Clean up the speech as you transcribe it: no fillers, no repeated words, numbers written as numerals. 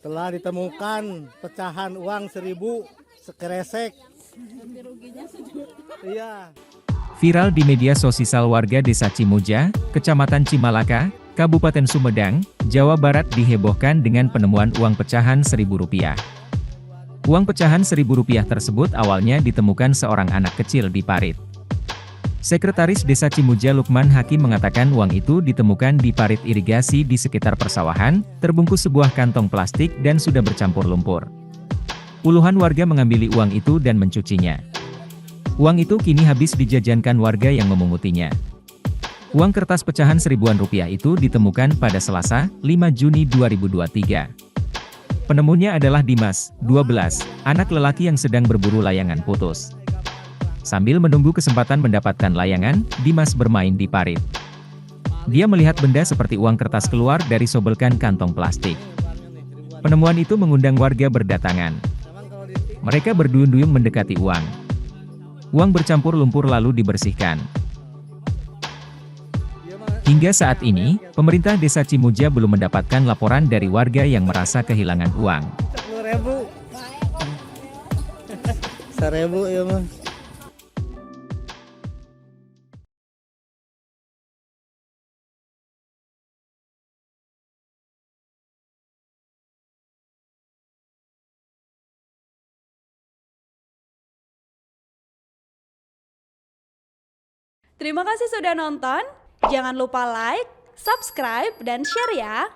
telah ditemukan pecahan uang 1.000 sekresek. Iya. Viral di media sosial warga Desa Cimuja, Kecamatan Cimalaka, Kabupaten Sumedang, Jawa Barat dihebohkan dengan penemuan uang pecahan Rp1.000. Uang pecahan Rp1.000 tersebut awalnya ditemukan seorang anak kecil di parit. Sekretaris Desa Cimuja Lukman Hakim mengatakan uang itu ditemukan di parit irigasi di sekitar persawahan, terbungkus sebuah kantong plastik dan sudah bercampur lumpur. Puluhan warga mengambil uang itu dan mencucinya. Uang itu kini habis dijajankan warga yang memungutinya. Uang kertas pecahan Rp1.000 itu ditemukan pada Selasa, 5 Juni 2023. Penemunya adalah Dimas, 12, anak lelaki yang sedang berburu layangan putus. Sambil menunggu kesempatan mendapatkan layangan, Dimas bermain di parit. Dia melihat benda seperti uang kertas keluar dari sobelkan kantong plastik. Penemuan itu mengundang warga berdatangan. Mereka berduyun-duyun mendekati uang. Uang bercampur lumpur lalu dibersihkan. Hingga saat ini, pemerintah Desa Cimuja belum mendapatkan laporan dari warga yang merasa kehilangan uang. 10.000. 1.000 ya Mas. Terima kasih sudah nonton. Jangan lupa like, subscribe, dan share ya.